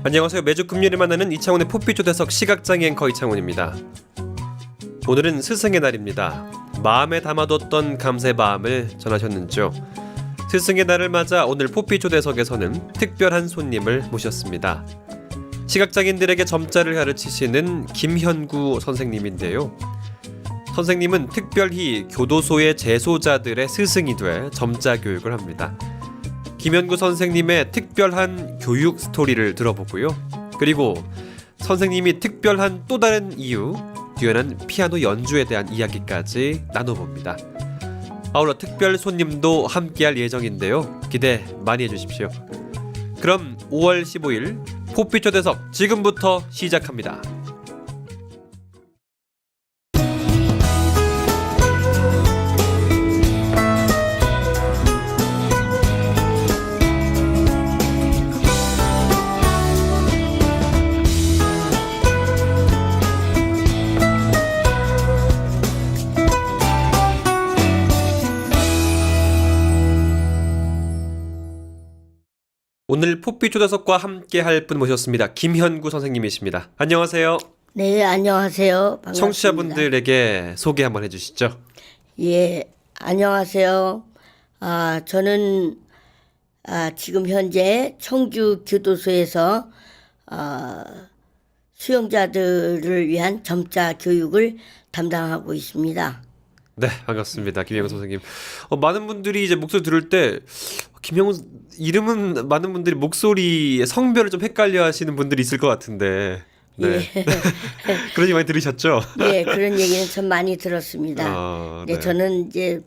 안녕하세요. 매주 금요일에 만나는 이창훈의 포피초대석 시각장애 앵커 이창훈입니다. 오늘은 스승의 날입니다. 마음에 담아뒀던 감사의 마음을 전하셨는지요? 스승의 날을 맞아 오늘 포피초대석에서는 특별한 손님을 모셨습니다. 시각장애인들에게 점자를 가르치시는 김현구 선생님인데요. 선생님은 특별히 교도소의 재소자들의 스승이 돼 점자 교육을 합니다. 김현구 선생님의 특별한 교육 스토리를 들어보고요. 그리고 선생님이 특별한 또 다른 이유, 뛰어난 피아노 연주에 대한 이야기까지 나눠봅니다. 아울러 특별 손님도 함께할 예정인데요. 기대 많이 해주십시오. 그럼 5월 15일 포피초대석 지금부터 시작합니다. 오늘 포피초대석과 함께 할 분 모셨습니다. 김현구 선생님이십니다. 안녕하세요. 네, 안녕하세요. 반갑습니다. 청취자분들에게 소개 한번 해주시죠. 예, 안녕하세요. 저는 지금 현재 청주 교도소에서 수용자들을 위한 점자 교육을 담당하고 있습니다. 네, 반갑습니다. 김현구 선생님. 많은 분들이 이제 목소리 들을 때 김현구 이름은 많은 분들이 목소리의 성별을 좀 헷갈려 하시는 분들이 있을 것 같은데. 네. 예. 그런 얘기 많이 들으셨죠? 예, 그런 얘기는 참 많이 들었습니다. 네. 저는 이제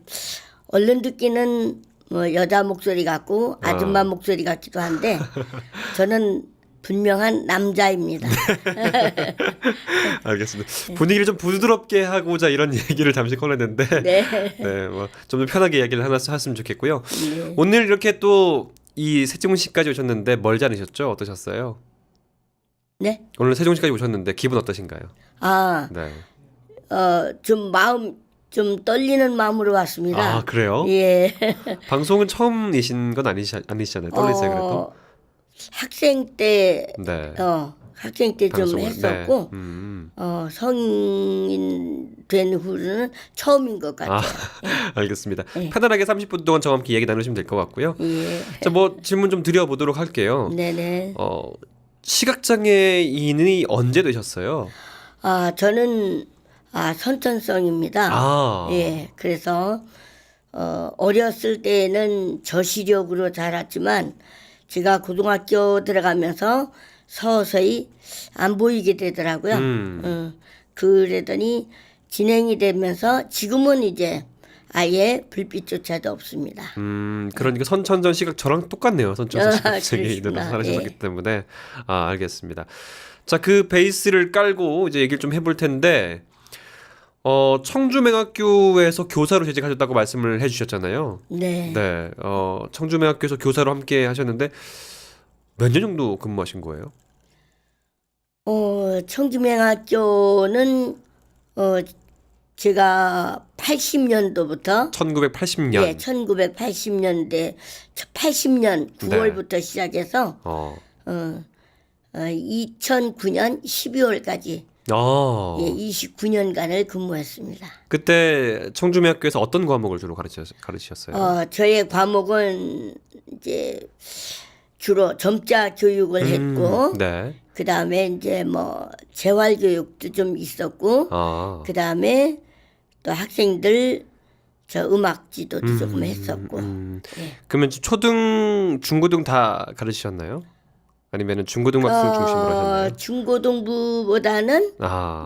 얼른 듣기는 뭐 여자 목소리 같고 아줌마 목소리 같기도 한데 저는 분명한 남자입니다. 알겠습니다. 분위기를 좀 부드럽게 하고자 이런 얘기를 잠시 꺼냈는데, 네. 뭐 좀 더 편하게 이야기를 하나 했으면 좋겠고요. 네. 오늘 이렇게 또 이 세종시까지 오셨는데 멀지 않으셨죠? 어떠셨어요? 네? 오늘 세종시까지 오셨는데 기분 어떠신가요? 네. 좀 마음 좀 떨리는 마음으로 왔습니다. 아, 그래요? 예. 방송은 처음이신 건 아니시잖아요. 떨리세요, 그래도? 학생 때, 네. 학생 때 좀 방송을, 했었고, 네. 성인 된 후로는 처음인 것 같아요. 알겠습니다. 편안하게 30분 동안 저와 함께 얘기 나누시면 될 것 같고요. 예. 자, 뭐 질문 좀 드려보도록 할게요. 네네. 시각장애인이 언제 되셨어요? 저는, 선천성입니다. 예. 그래서, 어렸을 때는 저시력으로 자랐지만, 제가 고등학교 들어가면서 서서히 안 보이게 되더라고요. 그러더니 진행이 되면서 지금은 이제 아예 불빛조차도 없습니다. 그러니까 선천전 시각 저랑 똑같네요. 선천전 시각장애인으로 그러시구나. 살아셨기 예. 때문에. 알겠습니다. 자, 그 베이스를 깔고 이제 얘기를 좀 해볼 텐데, 청주맹학교에서 교사로 재직하셨다고 말씀을 해주셨잖아요. 네. 네. 청주맹학교에서 교사로 함께 하셨는데 몇 년 정도 근무하신 거예요? 청주맹학교는 제가 80년도부터 1980년. 예, 1980년대 80년 9월부터 시작해서 2009년 12월까지 예, 29년간을 근무했습니다. 그때 청주맹학교에서 어떤 과목을 주로 가르치셨어요? 저의 과목은 이제 주로 점자 교육을 했고, 네. 그 다음에 이제 뭐 재활 교육도 좀 있었고, 그 다음에 또 학생들 저 음악 지도도 조금 했었고. 예. 그러면 중고등 다 가르치셨나요? 아니면은 중고등학생 중심으로 하셨나요? 중고등부보다는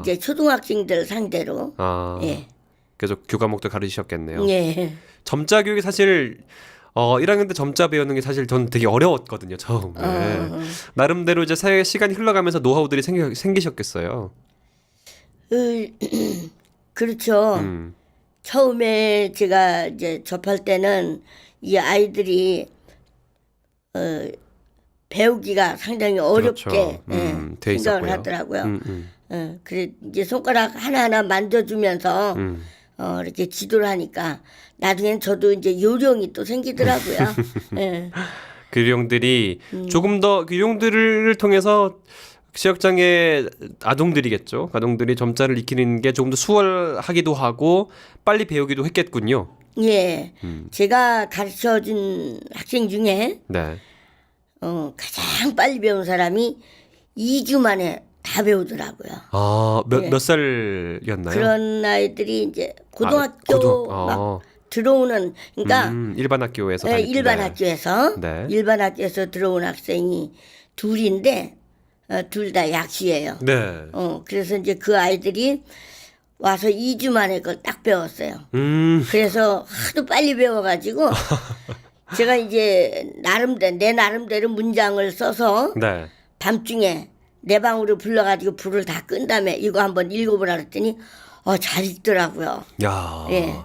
이제 초등학생들 상대로. 예. 그래서 교과목도 가르치셨겠네요. 예. 점자 교육이 사실 1학년 때 점자 배우는 게 사실 전 되게 어려웠거든요, 처음에. 나름대로 이제 시간이 흘러가면서 노하우들이 생기셨겠어요. 그렇죠. 처음에 제가 이제 접할 때는 이 아이들이 배우기가 상당히 어렵게 그렇죠. 돼 생각을 있었고요. 하더라고요. 그래 이제 손가락 하나하나 만져주면서 이렇게 지도를 하니까 나중엔 저도 이제 요령이 또 생기더라고요. 예. 그 요령들이 조금 더 그 요령들을 통해서 시각장애 아동들이겠죠. 아동들이 점자를 익히는 게 조금 더 수월하기도 하고 빨리 배우기도 했겠군요. 예. 제가 가르쳐준 학생 중에 네. 가장 빨리 배운 사람이 2주 만에 다 배우더라고요. 아, 예. 몇 살이었나요? 그런 아이들이 이제 고등학교 막 들어오는 그러니까 일반 학교에서 예, 다닐 때. 일반 학교에서 네. 일반 학교에서 들어온 학생이 둘인데 둘 다 약시예요. 네. 그래서 이제 그 아이들이 와서 2주 만에 그걸 딱 배웠어요. 그래서 하도 빨리 배워가지고 제가 이제 내 나름대로 문장을 써서 네. 밤중에 내 방으로 불러가지고 불을 다 끈 다음에 이거 한번 읽어보라 그랬더니 잘 읽더라고요. 야. 예.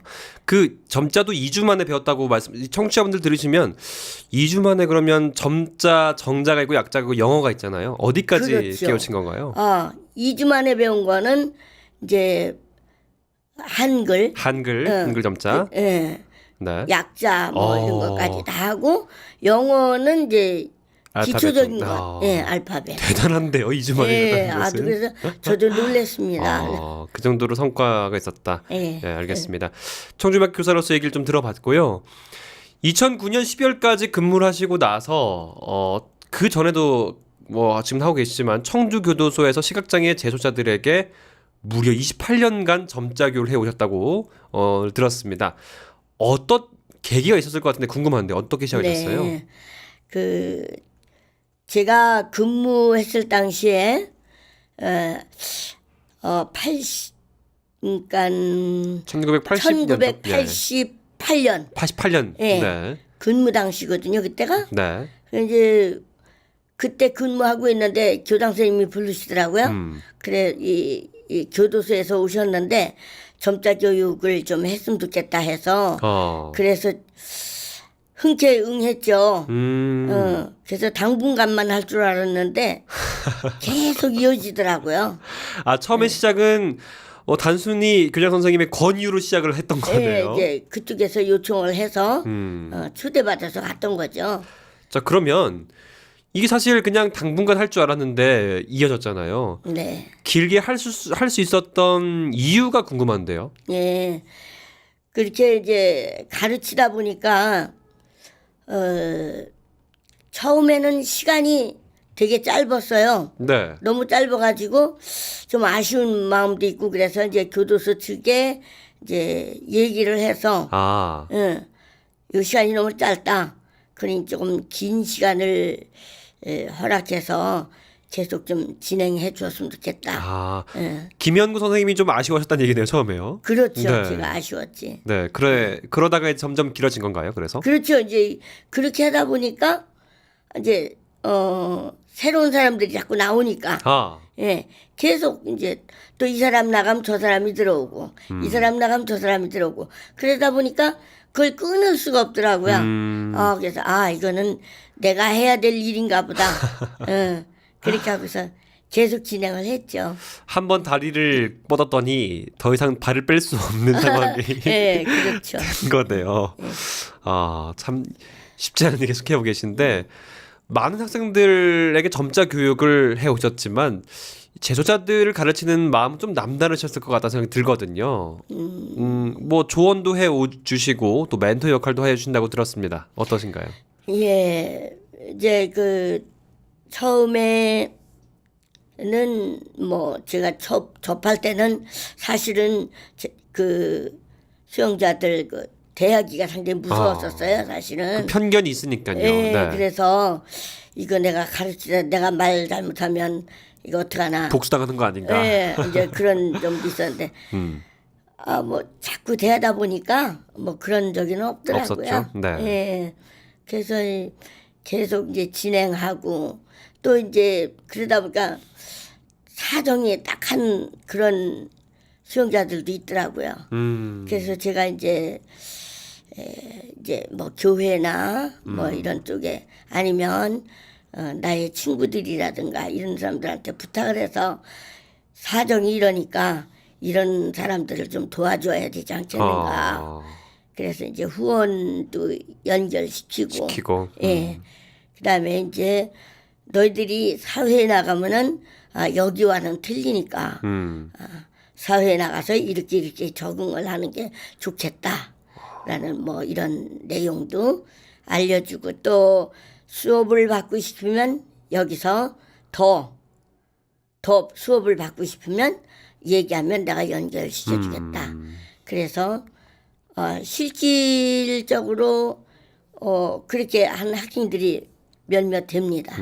그 점자도 2주 만에 배웠다고 청취자분들 들으시면 2주 만에 그러면 점자, 정자가 있고 약자가 있고 영어가 있잖아요. 어디까지 그렇죠. 깨우친 건가요? 2주 만에 배운 거는 이제 한글, 한글 점자. 예, 네. 약자 뭐 이런 것까지 다 하고 영어는 이제 기초적인 것, 예, 알파벳. 대단한데요, 2주 만에 예, 배웠다는 것은. 그래서 저도 놀랬습니다. 그 정도로 성과가 있었다. 예. 네, 알겠습니다. 청주막 교사로서 얘기를 좀 들어봤고요. 2009년 12월까지 근무를 하시고 나서 그 전에도 뭐 지금 하고 계시지만 청주교도소에서 시각장애 재소자들에게 무려 28년간 점자교를 해오셨다고 들었습니다. 어떤 계기가 있었을 것 같은데 궁금한데 어떻게 시작하셨어요? 네. 제가 근무했을 당시에 1988년 88년. 예. 네. 근무 당시거든요. 그때가 네. 이제 그때 근무하고 있는데 교장 선생님이 부르시더라고요. 그래 이 교도소에서 오셨는데 점자 교육을 좀 했으면 좋겠다 해서 그래서 흔쾌히 응했죠. 그래서 당분간만 할 줄 알았는데 계속 이어지더라고요. 처음에 시작은 단순히 교장 선생님의 권유로 시작을 했던 거네요. 예, 이제 그쪽에서 요청을 해서 초대받아서 갔던 거죠. 자, 그러면 이게 사실 그냥 당분간 할 줄 알았는데 이어졌잖아요. 네. 길게 할 수 있었던 이유가 궁금한데요. 예. 그렇게 이제 가르치다 보니까 처음에는 시간이 되게 짧았어요. 네. 너무 짧아가지고 좀 아쉬운 마음도 있고 그래서 이제 교도소 측에 이제 얘기를 해서 이 시간이 너무 짧다. 그러니 조금 긴 시간을 허락해서 계속 좀 진행해 주었으면 좋겠다. 김현구 선생님이 좀 아쉬워하셨다는 얘기네요, 처음에요. 그렇죠. 네. 제가 아쉬웠지. 네, 그러다가 점점 길어진 건가요? 그래서? 그렇죠. 이제 그렇게 하다 보니까 이제 새로운 사람들이 자꾸 나오니까 예, 계속 이제 또 이 사람 나가면 저 사람이 들어오고 이 사람 나가면 저 사람이 들어오고 그러다 보니까 그걸 끊을 수가 없더라고요. 그래서 이거는 내가 해야 될 일인가 보다. 그렇게 하고서 계속 진행을 했죠. 한번 다리를 뻗었더니 더 이상 발을 뺄 수 없는 상황이 네, 그렇죠. 된 거네요. 참 쉽지 않은 일 계속 해오고 계신데 많은 학생들에게 점자 교육을 해오셨지만 재소자들을 가르치는 마음은 좀 남다르셨을 것 같다는 생각이 들거든요. 뭐 조언도 해주시고 또 멘토 역할도 해주신다고 들었습니다. 어떠신가요? 예, 이제 처음에는 뭐 제가 접할 때는 사실은 수용자들 대하기가 상당히 무서웠었어요. 사실은. 편견이 있으니까요. 예, 네. 그래서 이거 내가 가르치다 내가 말 잘못하면 이거 어떡하나. 복수당하는 거 아닌가. 예, 이제 그런 점도 있었는데. 뭐 자꾸 대하다 보니까 뭐 그런 적은 없더라고요. 없었죠. 네. 예. 그래서 계속 이제 진행하고 또 이제 그러다 보니까 사정이 딱한 그런 수용자들도 있더라고요. 그래서 제가 이제 뭐 교회나 뭐 이런 쪽에 아니면 나의 친구들이라든가 이런 사람들한테 부탁을 해서 사정이 이러니까 이런 사람들을 좀 도와줘야 되지 않겠는가. 그래서 이제 후원도 연결시키고, 예. 그다음에 이제 너희들이 사회에 나가면은 여기와는 틀리니까 사회에 나가서 이렇게 적응을 하는 게 좋겠다라는 뭐 이런 내용도 알려주고, 또 수업을 받고 싶으면 여기서 더 수업을 받고 싶으면 얘기하면 내가 연결시켜주겠다. 그래서 실질적으로 그렇게 한 학생들이 몇몇 됩니다.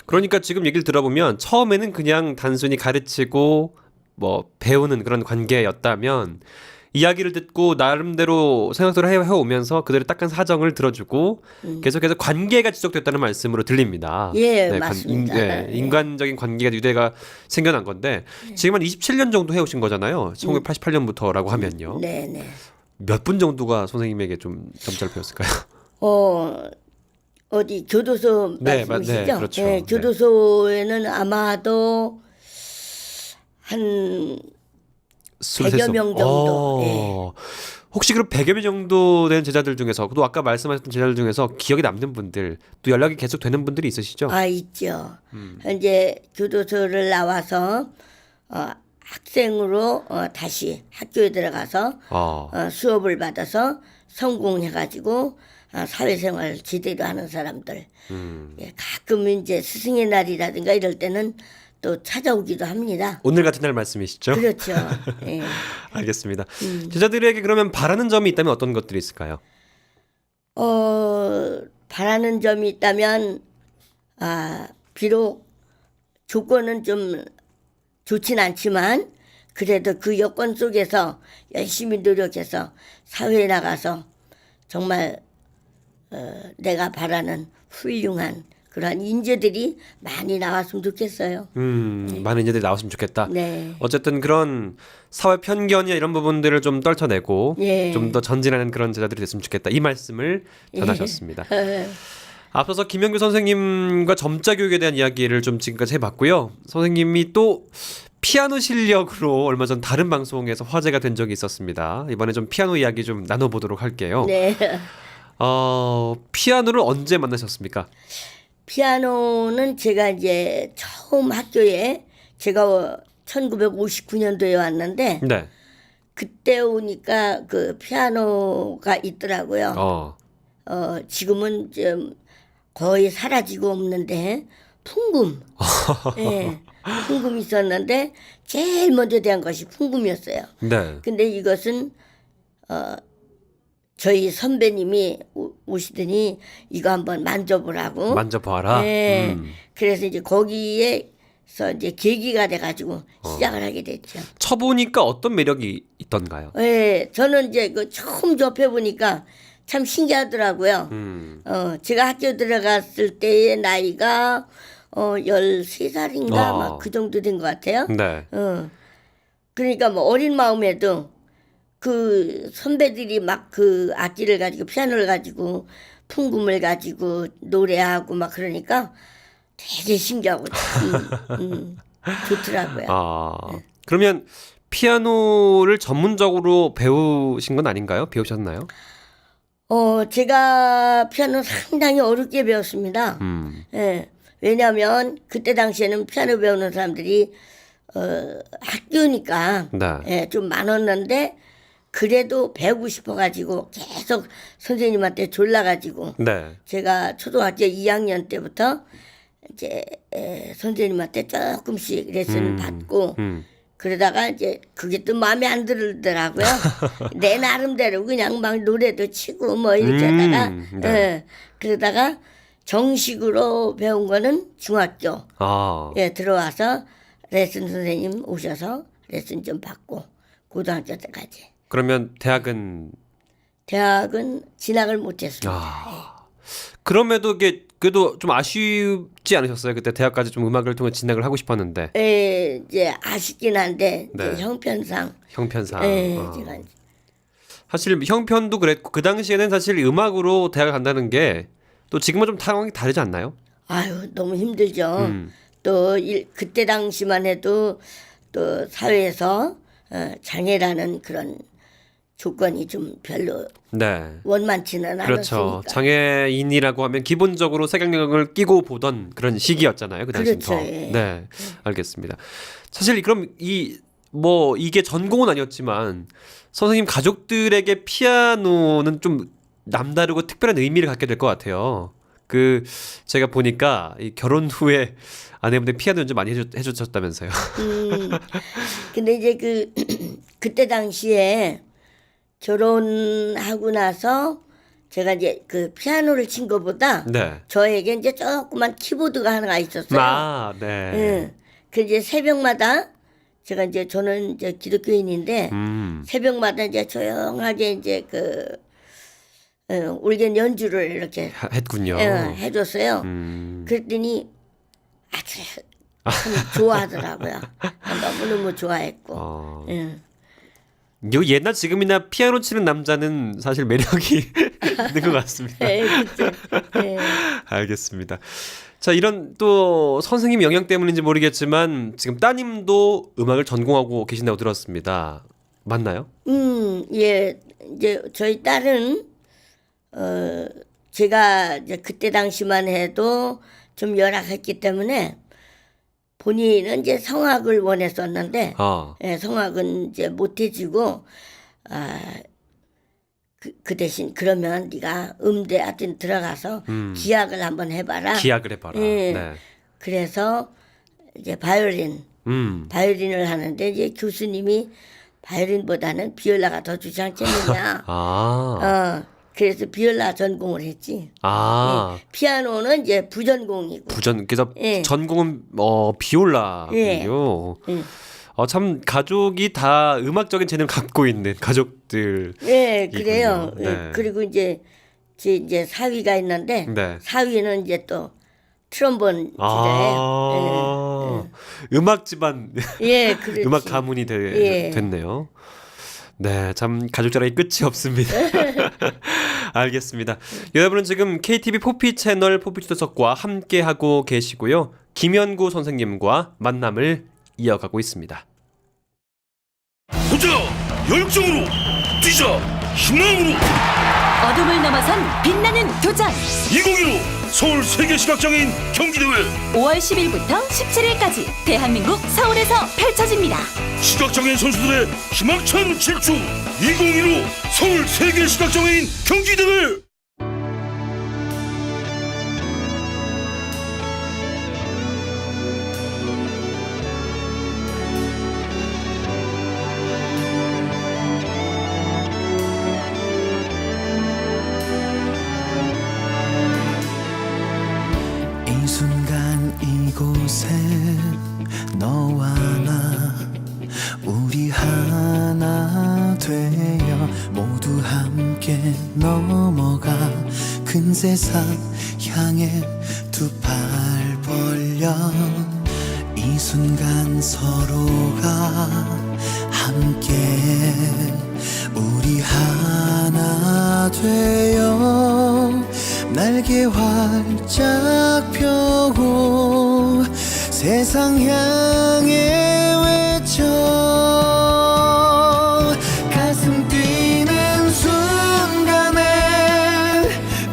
그러니까 지금 얘기를 들어보면 처음에는 그냥 단순히 가르치고 뭐 배우는 그런 관계였다면, 이야기를 듣고 나름대로 생각을 해오면서 그들의 딱한 사정을 들어주고 계속해서 관계가 지속됐다는 말씀으로 들립니다. 예, 맞습니다. 인간적인 관계가 유대가 생겨난 건데 지금 한 27년 정도 해오신 거잖아요. 1988년부터라고 하면요. 네네. 몇 분 정도가 선생님에게 좀 점자를 배웠을까요? 어디 교도소 말씀이시죠? 네, 그렇죠. 네, 교도소에는 아마도 한 100여 명 정도. 네. 혹시 그럼 100여 명 정도 된 제자들 중에서, 또 아까 말씀하셨던 제자들 중에서 기억에 남는 분들, 또 연락이 계속 되는 분들이 있으시죠? 있죠. 현재 교도소를 나와서 학생으로 다시 학교에 들어가서 수업을 받아서 성공해가지고 사회생활 제대로 하는 사람들. 예, 가끔 이제 스승의 날이라든가 이럴 때는 또 찾아오기도 합니다. 오늘 같은 날 말씀이시죠? 그렇죠. 예. 알겠습니다. 제자들에게 그러면 바라는 점이 있다면 어떤 것들이 있을까요? 바라는 점이 있다면 비록 조건은 좀 좋진 않지만 그래도 그 여건 속에서 열심히 노력해서 사회에 나가서 정말 내가 바라는 훌륭한 그런 인재들이 많이 나왔으면 좋겠어요. 많은 인재들이 나왔으면 좋겠다. 네. 어쨌든 그런 사회 편견이나 이런 부분들을 좀 떨쳐내고 예. 좀 더 전진하는 그런 제자들이 됐으면 좋겠다. 이 말씀을 전하셨습니다. 앞서서 김영규 선생님과 점자 교육에 대한 이야기를 좀 지금까지 해봤고요. 선생님이 또 피아노 실력으로 얼마 전 다른 방송에서 화제가 된 적이 있었습니다. 이번에 좀 피아노 이야기 좀 나눠보도록 할게요. 네. 피아노를 언제 만나셨습니까? 피아노는 제가 이제 처음 학교에 제가 1959년도에 왔는데 네. 그때 오니까 그 피아노가 있더라고요. 지금은 좀 거의 사라지고 없는데 풍금. 예. 풍금이 있었는데 제일 먼저 대한 것이 풍금이었어요. 네. 근데 이것은 저희 선배님이 오시더니 이거 한번 만져보라고. 만져봐라. 네. 그래서 이제 거기에서 이제 계기가 돼가지고 시작을 하게 됐죠. 쳐보니까 어떤 매력이 있던가요? 네, 저는 이제 그 처음 접해보니까 참 신기하더라고요. 제가 학교 들어갔을 때의 나이가 13살인가 막 그 정도 된 것 같아요. 네. 그러니까 뭐 어린 마음에도 그 선배들이 막 그 악기를 가지고 피아노를 가지고 풍금을 가지고 노래하고 막 그러니까 되게 신기하고 참 좋더라고요. 그러면 피아노를 전문적으로 배우신 건 아닌가요? 배우셨나요? 제가 피아노 상당히 어렵게 배웠습니다. 예. 왜냐하면 그때 당시에는 피아노 배우는 사람들이 학교니까 네. 예, 좀 많았는데 그래도 배우고 싶어가지고 계속 선생님한테 졸라가지고 네. 제가 초등학교 2학년 때부터 이제 선생님한테 조금씩 레슨 받고 그러다가 이제 그게 또 마음에 안 들더라고요. 내 나름대로 그냥 막 노래도 치고 뭐 이렇게 하다가 네. 그러다가 정식으로 배운 거는 중학교 들어와서 레슨 선생님 오셔서 레슨 좀 받고 고등학교 때까지. 그러면 대학은 진학을 못했습니다. 그럼에도 이게 그래도 좀 아쉽지 않으셨어요? 그때 대학까지 좀 음악을 통해 진학을 하고 싶었는데. 이제 아쉽긴 한데 네. 이제 형편상. 제가 사실 형편도 그랬고 그 당시에는 사실 음악으로 대학을 간다는 게 또 지금은 좀 상황이 다르지 않나요? 아유 너무 힘들죠. 또 그때 당시만 해도 또 사회에서 장애라는 그런 조건이 좀 별로 네. 원만치는 그렇죠. 않았으니까. 장애인이라고 하면 기본적으로 색안경을 끼고 보던 그런 시기였잖아요. 그 당시는 그렇죠. 더. 예. 네, 알겠습니다. 사실 그럼 이게 전공은 아니었지만 선생님 가족들에게 피아노는 좀 남다르고 특별한 의미를 갖게 될 것 같아요. 제가 보니까 이 결혼 후에 아내분들 피아노 연주 많이 해주셨다면서요. 근데 이제 그때 당시에 결혼하고 나서 제가 이제 그 피아노를 친 것보다 네. 저에게 이제 조그만 키보드가 하나가 있었어요. 아, 네. 예. 그 이제 새벽마다 저는 이제 기독교인인데 새벽마다 이제 조용하게 이제 올겐 연주를 이렇게 했군요. 해줬어요. 그랬더니 아주 참 좋아하더라고요. 너무너무 좋아했고. 예. 옛날 지금이나 피아노 치는 남자는 사실 매력이 있는 것 같습니다. 네, 그죠. 네. 알겠습니다. 자, 이런 또 선생님 영향 때문인지 모르겠지만 지금 따님도 음악을 전공하고 계신다고 들었습니다. 맞나요? 예. 이제 저희 딸은 제가 이제 그때 당시만 해도 좀 열악했기 때문에 본인은 이제 성악을 원했었는데 예, 성악은 이제 못 해주고 그 대신 그러면 네가 음대 하여튼 들어가서 기악을 한번 해봐라. 기악을 해봐라. 예. 네. 그래서 이제 바이올린을 하는데 이제 교수님이 바이올린보다는 비올라가 더 좋지 않겠느냐. 그래서 비올라 전공을 했지. 아. 예. 피아노는 이제 부전공이고. 그래서 예. 전공은 비올라군요. 예. 참 가족이 다 음악적인 재능을 갖고 있는 가족들. 예, 그래요. 네. 예. 그리고 이제 사위가 있는데 네. 사위는 이제 또 트럼본 치자예요. 음악 집안, 예, 그렇지. 음악 가문이 됐네요. 네, 참 가족 자랑이 끝이 없습니다. 알겠습니다. 여러분은 지금 KTV 포피 채널 포피투석과 함께 하고 계시고요. 김연구 선생님과 만남을 이어가고 있습니다. 보자! 열정으로! 뛰자! 희망으로! 어둠을 넘어선 빛나는 도전 2015 서울 세계시각장애인 경기대회 5월 10일부터 17일까지 대한민국 서울에서 펼쳐집니다. 시각장애인 선수들의 희망찬 질주 2015 서울 세계시각장애인 경기대회 이 순간 이곳에 너와 나 우리 하나 되어 모두 함께 넘어가 큰 세상 향해 두 팔 벌려 이 순간 서로가 함께 우리 하나 되어 날개 활짝 펴고 세상 향해 외쳐 가슴 뛰는 순간에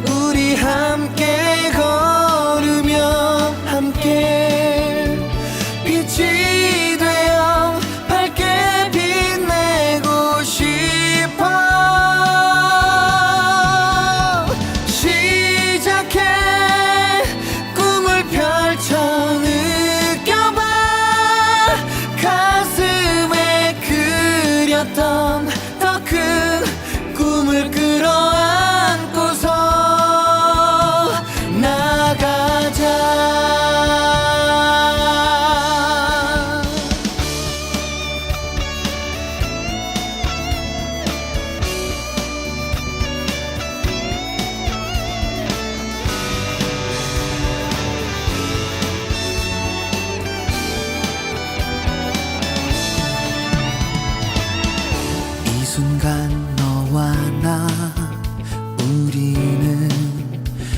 우리 함께 걸으며 함께 빛이 되어 밝게 빛내고 싶어 시작해 꿈을 펼쳐 느껴봐 가슴에 그렸던 더 큰 꿈을 끌어안고서 나가자 이 순간 너와 나 우리는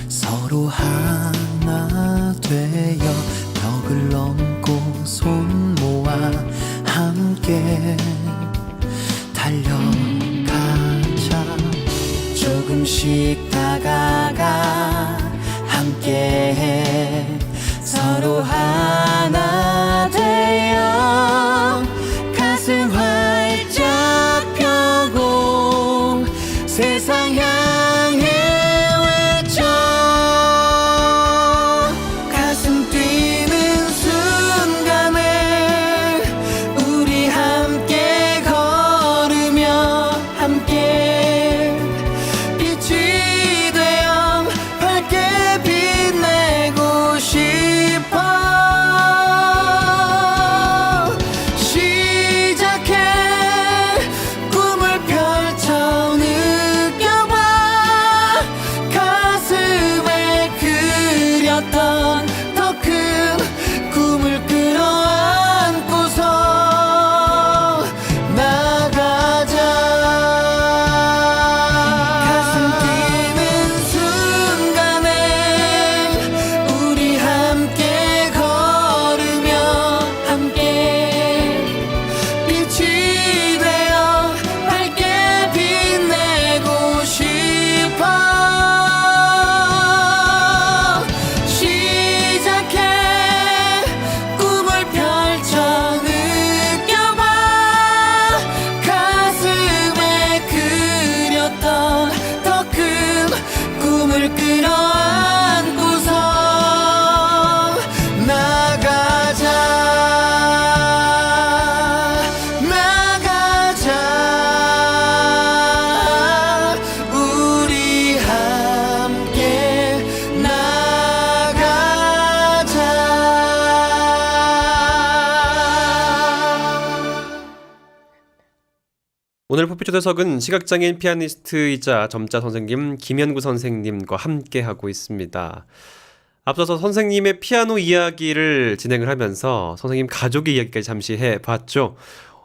서로 하나 되어 벽을 넘고 손 모아 함께 조금씩 다가가 함께해 서로 하나 되어 가슴 활짝 펴고 세상 향해 외쳐 가슴 뛰는 순간에 우리 함께 걸으며 함께 빛이 되어 밝게 빛내고 싶어 시작해 꿈을 펼쳐 느껴봐 가슴에 그렸던 더 큰 꿈을 끌어안고서 나가자 가슴 뛰는 순간에 우리 함께 걸으며 함께 빛이 되어 밝게 빛내고 싶어 시작해 꿈을 펼쳐 느껴봐 가슴에 그렸던 더 큰 꿈을 끌어안고서 나가자 나가자 우리 함께 나가자 오늘 포피초대석은 시각장애인 피아니스트이자 점자 선생님 김현구 선생님과 함께하고 있습니다. 앞서서 선생님의 피아노 이야기를 진행을 하면서 선생님 가족의 이야기까지 잠시 해봤죠.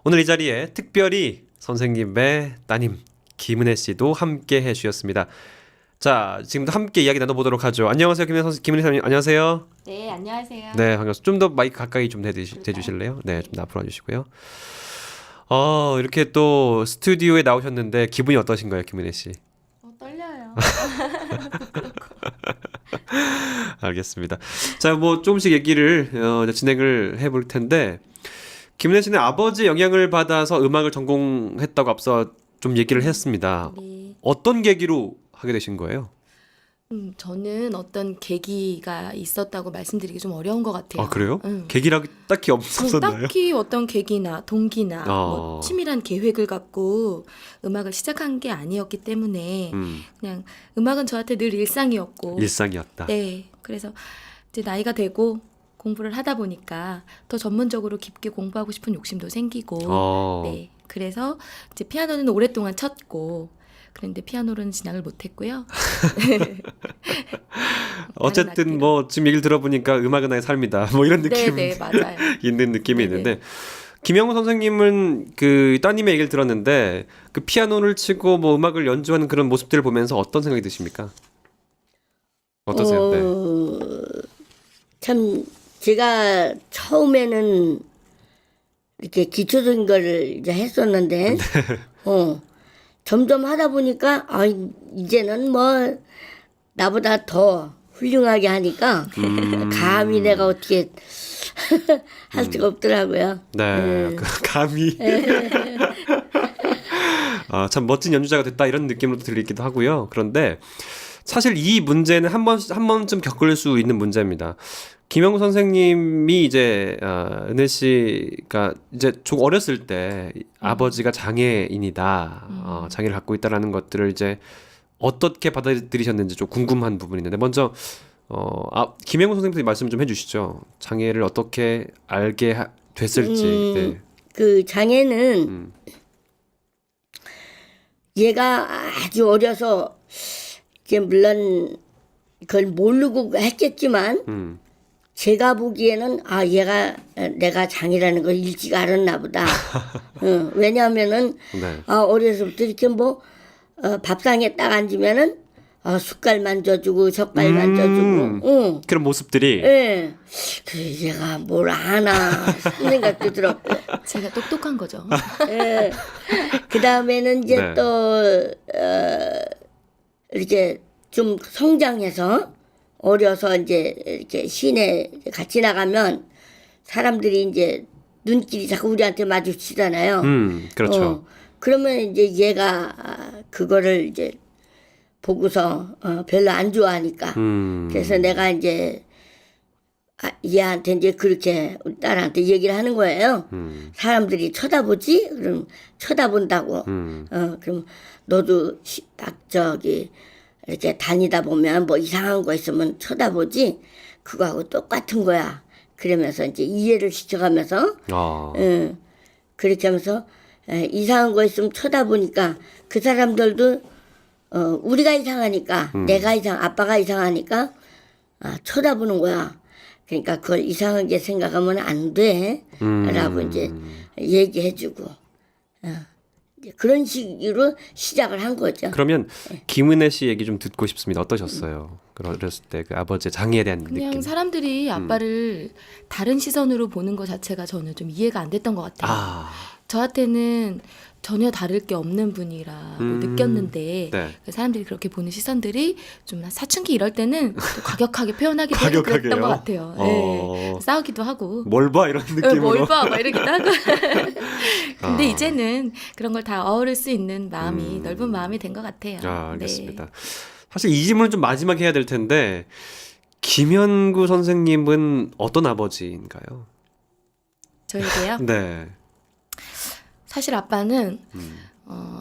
오늘 이 자리에 특별히 선생님의 따님 김은혜 씨도 함께 해주셨습니다. 자, 지금도 함께 이야기 나눠보도록 하죠. 안녕하세요, 김은혜 선생님. 안녕하세요. 네, 안녕하세요. 네, 반갑습니다. 좀 더 마이크 가까이 좀 대주실래요? 네, 좀 더 앞으로 와주시고요. 이렇게 또 스튜디오에 나오셨는데 기분이 어떠신가요, 김은혜 씨? 떨려요. 알겠습니다. 자, 뭐 조금씩 얘기를 이제 진행을 해볼 텐데 김은혜 씨는 아버지 영향을 받아서 음악을 전공했다고 앞서 좀 얘기를 했습니다. 네. 어떤 계기로 하게 되신 거예요? 저는 어떤 계기가 있었다고 말씀드리기 좀 어려운 것 같아요. 아, 그래요? 응. 계기라고 딱히 없었나요? 딱히 어떤 계기나 동기나 어. 뭐 치밀한 계획을 갖고 음악을 시작한 게 아니었기 때문에 그냥 음악은 저한테 늘 일상이었고 일상이었다. 네, 그래서 이제 나이가 되고 공부를 하다 보니까 더 전문적으로 깊게 공부하고 싶은 욕심도 생기고 네, 그래서 이제 피아노는 오랫동안 쳤고 그런데 피아노로는 진학을 못했고요. 어쨌든 뭐 지금 얘기를 들어보니까 음악은 나의 삶이다. 뭐 이런 느낌 네, 맞아요. 있는 느낌이 네네. 있는데 김영우 선생님은 그 따님의 얘기를 들었는데 그 피아노를 치고 뭐 음악을 연주하는 그런 모습들을 보면서 어떤 생각이 드십니까? 어떠세요? 네. 참 제가 처음에는 이렇게 기초적인 거를 이제 했었는데 점점 하다 보니까 이제는 뭐 나보다 더 훌륭하게 하니까 감히 내가 어떻게 할 수가 없더라고요. 네, 감히 참 멋진 연주자가 됐다 이런 느낌으로 들리기도 하고요. 그런데 사실 이 문제는 한 번쯤 겪을 수 있는 문제입니다. 김영우 선생님이 이제 은혜 씨가 이제 좀 어렸을 때 아버지가 장애인이다, 장애를 갖고 있다라는 것들을 이제 어떻게 받아들이셨는지 좀 궁금한 부분이 있는데 먼저 김영우 선생님도 말씀 좀 해주시죠. 장애를 어떻게 알게 됐을지. 네. 그 장애는 얘가 아주 어려서 이제 물론 그걸 모르고 했겠지만 제가 보기에는 얘가 내가 장애라는 걸 일찍 알았나 보다. 왜냐하면은 네. 어려서부터 이렇게 뭐 밥상에 딱 앉으면은 숟갈 만져주고 젓갈 만져주고. 그런 모습들이. 예. 얘가 뭘 아나 싶은 생각도 들었고. 제가 똑똑한 거죠. 예. 그 다음에는 이제 네. 또 이렇게 좀 성장해서 어려서 이제 이렇게 시내 같이 나가면 사람들이 이제 눈길이 자꾸 우리한테 마주치잖아요. 그렇죠. 그러면 이제 얘가 그거를 이제 보고서 별로 안 좋아하니까. 그래서 내가 이제 얘한테 이제 그렇게 우리 딸한테 얘기를 하는 거예요. 사람들이 쳐다보지? 그럼 쳐다본다고. 그럼 너도 저기 이렇게 다니다 보면 뭐 이상한 거 있으면 쳐다보지? 그거하고 똑같은 거야. 그러면서 이제 이해를 시켜가면서 그렇게 하면서 이상한 거 있으면 쳐다보니까 그 사람들도 우리가 이상하니까 내가 아빠가 이상하니까 쳐다보는 거야. 그러니까 그걸 이상하게 생각하면 안 돼. 라고 이제 얘기해주고. 이제 그런 식으로 시작을 한 거죠. 그러면 김은혜 씨 얘기 좀 듣고 싶습니다. 어떠셨어요? 어렸을 때 그 아버지의 장애에 대한 그냥 느낌. 사람들이 아빠를 다른 시선으로 보는 것 자체가 저는 좀 이해가 안 됐던 것 같아요. 저한테는 전혀 다를 게 없는 분이라고 느꼈는데 네. 사람들이 그렇게 보는 시선들이 좀 사춘기 이럴 때는 또 과격하게 표현하기도 하고 과격하게요? 그랬던 것 같아요. 네. 싸우기도 하고 뭘 봐 이런 느낌으로. 뭘 봐, 막 이러기도 하고. 근데 아. 이제는 그런 걸 다 어우를 수 있는 마음이 넓은 마음이 된 것 같아요. 알겠습니다. 사실 이 질문은 좀 마지막에 해야 될 텐데 김현구 선생님은 어떤 아버지인가요? 저에게요? 네. 사실 아빠는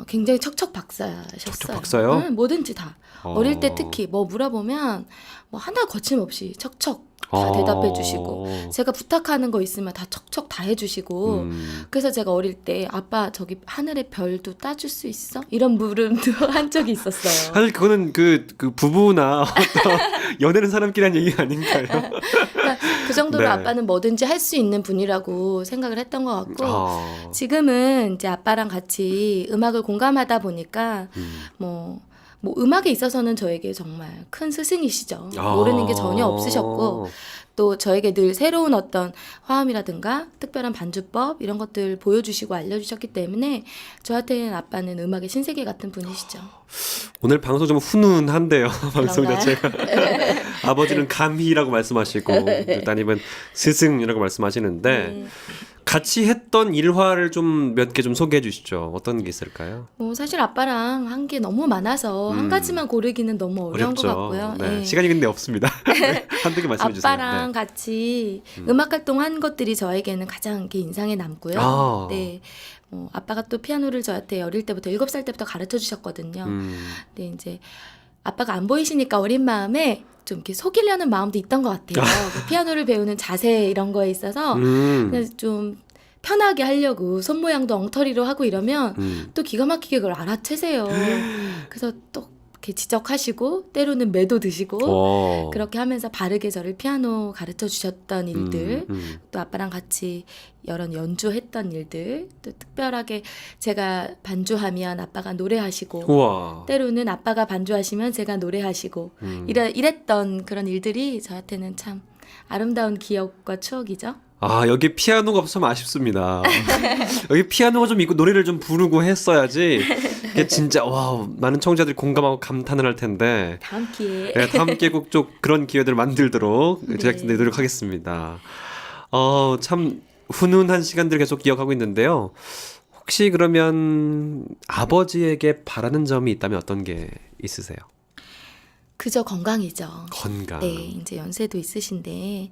굉장히 척척 박사셨어요. 척척 박사요? 응, 뭐든지 다. 어릴 때 특히 뭐 물어보면 뭐 하나 거침없이 척척 다 대답해 주시고 제가 부탁하는 거 있으면 다 척척 다 해주시고 그래서 제가 어릴 때 아빠 저기 하늘의 별도 따줄 수 있어? 이런 물음도 한 적이 있었어요. 사실 그거는 그 부부나 어떤 연애는 사람끼리 한 얘기 아닌가요? 그러니까 그 정도로 네. 아빠는 뭐든지 할 수 있는 분이라고 생각을 했던 것 같고 지금은 이제 아빠랑 같이 음악을 공감하다 보니까 뭐 음악에 있어서는 저에게 정말 큰 스승이시죠. 모르는 게 전혀 없으셨고 또 저에게 늘 새로운 어떤 화음이라든가 특별한 반주법 이런 것들 보여주시고 알려주셨기 때문에 저한테는 아빠는 음악의 신세계 같은 분이시죠. 오늘 방송 좀 훈훈한데요. 방송 그런가요? 자체가. 아버지는 감히라고 말씀하시고 따님은 스승이라고 말씀하시는데 같이 했던 일화를 좀 몇 개 좀 소개해 주시죠. 어떤 게 있을까요? 뭐 사실 아빠랑 한 게 너무 많아서 한 가지만 고르기는 너무 어려운 어렵죠. 것 같고요. 네. 예. 시간이 근데 없습니다. 한두 개 말씀해 주세요. 아빠랑 같이 음악 활동한 것들이 저에게는 가장 이렇게 인상에 남고요. 아. 네. 아빠가 또 피아노를 저한테 어릴 때부터 7살 때부터 가르쳐 주셨거든요. 근데 이제 아빠가 안 보이시니까 어린 마음에 좀 이렇게 속이려는 마음도 있던 것 같아요. 그 피아노를 배우는 자세 이런 거에 있어서 그냥 좀 편하게 하려고 손 모양도 엉터리로 하고 이러면 또 기가 막히게 그걸 알아채세요. 그래서 또 이렇게 지적하시고 때로는 매도 드시고 그렇게 하면서 바르게 저를 피아노 가르쳐 주셨던 일들 또 아빠랑 같이 여러 연주했던 일들 또 특별하게 제가 반주하면 아빠가 노래하시고 우와. 때로는 아빠가 반주하시면 제가 노래하시고 이랬던 그런 일들이 저한테는 참 아름다운 기억과 추억이죠. 여기 피아노가 없으면 아쉽습니다. 여기 피아노가 좀 있고 노래를 좀 부르고 했어야지. 이게 진짜 많은 청자들이 공감하고 감탄을 할 텐데. 다음 기회에. 네, 다음 기회 꼭 좀 그런 기회들을 만들도록 제작진들이 노력하겠습니다. 참 훈훈한 시간들 계속 기억하고 있는데요. 혹시 그러면 아버지에게 바라는 점이 있다면 어떤 게 있으세요? 그저 건강이죠. 건강. 네, 이제 연세도 있으신데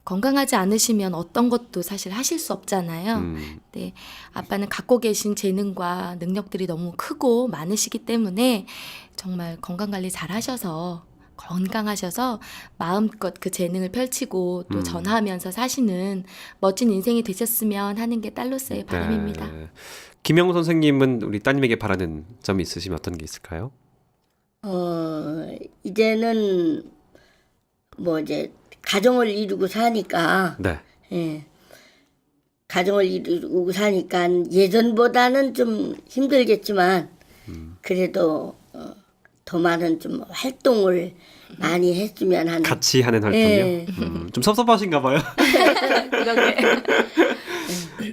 건강하지 않으시면 어떤 것도 사실 하실 수 없잖아요. 네, 아빠는 갖고 계신 재능과 능력들이 너무 크고 많으시기 때문에 정말 건강 관리 잘 하셔서 건강하셔서 마음껏 그 재능을 펼치고 또 전하면서 사시는 멋진 인생이 되셨으면 하는 게 딸로서의 바람입니다. 네. 김영우 선생님은 우리 따님에게 바라는 점이 있으시면 어떤 게 있을까요? 이제는 뭐 이제 가정을 이루고 사니까 네. 예. 가정을 이루고 사니까 예전보다는 좀 힘들겠지만 그래도 더 많은 좀 활동을 많이 했으면 하는. 같이 하는 활동이요? 예. 좀 섭섭하신가 봐요. 그러게.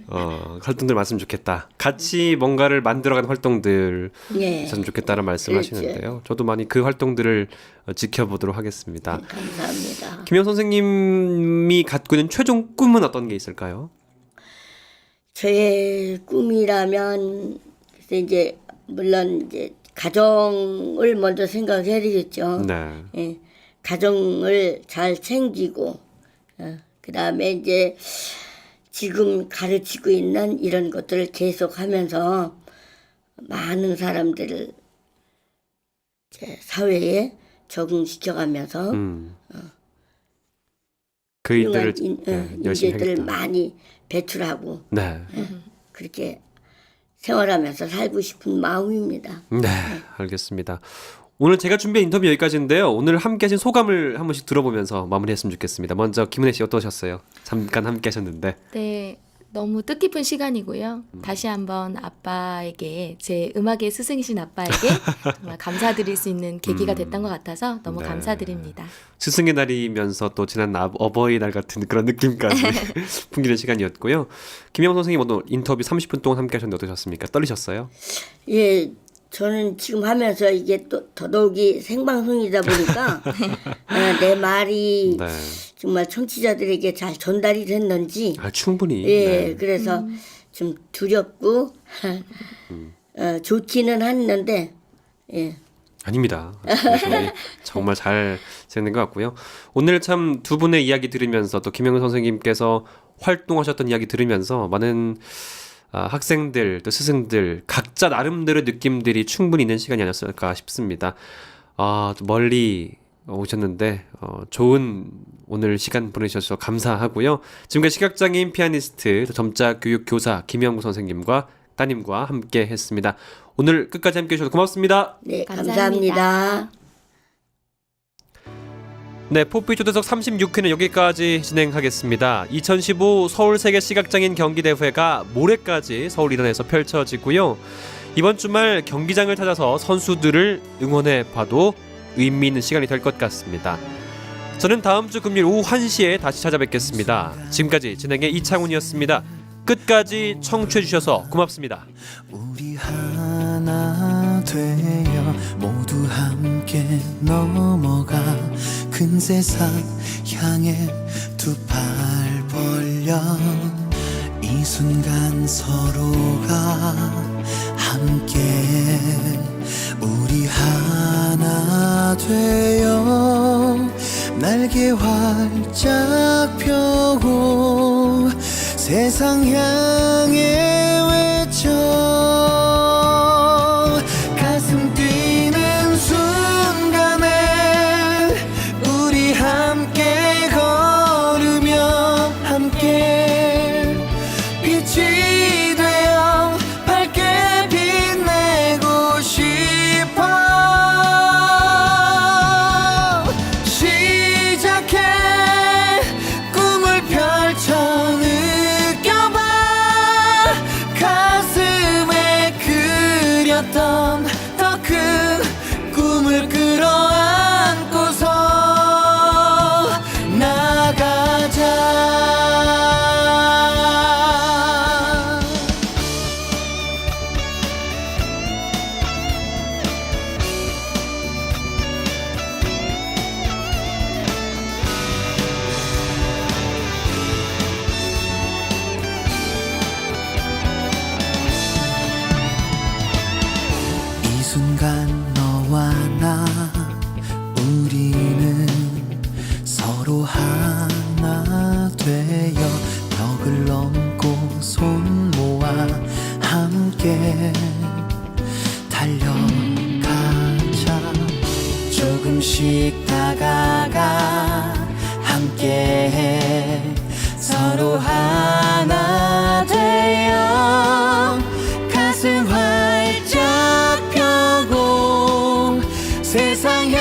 활동들 많으면 좋겠다. 같이 뭔가를 만들어가는 활동들 예. 있었으면 좋겠다는 말씀하시는데요. 저도 많이 그 활동들을 지켜보도록 하겠습니다. 감사합니다. 김영 선생님이 갖고 있는 최종 꿈은 어떤 게 있을까요? 저의 꿈이라면 글쎄 이제 물론 이제 가정을 먼저 생각해야 되겠죠. 네. 예, 가정을 잘 챙기고 그다음에 이제 지금 가르치고 있는 이런 것들을 계속하면서 많은 사람들을 이제 사회에 적응시켜가면서 그 일들을 열심히 인재들을 하겠다. 많이 배출하고 네. 그렇게 생활하면서 살고 싶은 마음입니다. 네, 알겠습니다. 오늘 제가 준비한 인터뷰 여기까지인데요. 오늘 함께 하신 소감을 한 번씩 들어보면서 마무리했으면 좋겠습니다. 먼저 김은혜 씨 어떠셨어요? 잠깐 함께 하셨는데. 네, 너무 뜻깊은 시간이고요. 다시 한번 아빠에게, 제 음악의 스승이신 아빠에게 정말 감사드릴 수 있는 계기가 됐던 것 같아서 너무 네. 감사드립니다. 스승의 날이면서 또 지난 어버이날 같은 그런 느낌까지 풍기는 시간이었고요. 김영 선생님 오늘 인터뷰 30분 동안 함께 하셨는데 어떠셨습니까? 떨리셨어요? 예, 저는 지금 하면서 이게 또 더더욱이 생방송이다 보니까 내 말이 네. 정말 청취자들에게 잘 전달이 됐는지 충분히. 예, 네. 그래서 좀 두렵고 좋기는 했는데 예. 아닙니다. 정말 잘 진행된 것 같고요. 오늘 참 두 분의 이야기 들으면서 또 김영은 선생님께서 활동하셨던 이야기 들으면서 많은 학생들 또 스승들 각자 나름대로 느낌들이 충분히 있는 시간이 아니었을까 싶습니다. 또 멀리 오셨는데 좋은 오늘 시간 보내주셔서 감사하고요. 지금까지 시각장애인 피아니스트 점자 교육 교사 김영구 선생님과 따님과 함께 했습니다. 오늘 끝까지 함께 해주셔서 고맙습니다. 네, 감사합니다. 감사합니다. 네, 포피 초대석 36회는 여기까지 진행하겠습니다. 2015 서울세계 시각장애인 경기대회가 모레까지 서울 일원에서 펼쳐지고요. 이번 주말 경기장을 찾아서 선수들을 응원해 봐도 의미 있는 시간이 될 것 같습니다. 저는 다음 주 금요일 오후 1시에 다시 찾아뵙겠습니다. 지금까지 진행의 이창훈이었습니다. 끝까지 청취해 주셔서 고맙습니다. 우리 하나 되어 모두 함께 넘어가 큰 세상 향해 두 팔 벌려 이 순간 서로가 함께 우리 하나 되어 날개 활짝 펴고 세상 향해 외쳐 가슴 뛰는 순간에 우리 함께 걸으며 함께 빛이 되어 밝게 빛내고 싶어 시작해 꿈을 펼쳐 느껴봐 가슴에 그렸던 더 큰 꿈을 끌어안고서 나가자 이 순간 너와 나 우리는 서로 하나 되어 벽을 넘고 손 모아 함께 달려가자 조금씩 다가가 함께 서로 하나 되어 가슴 활짝 펴고 세상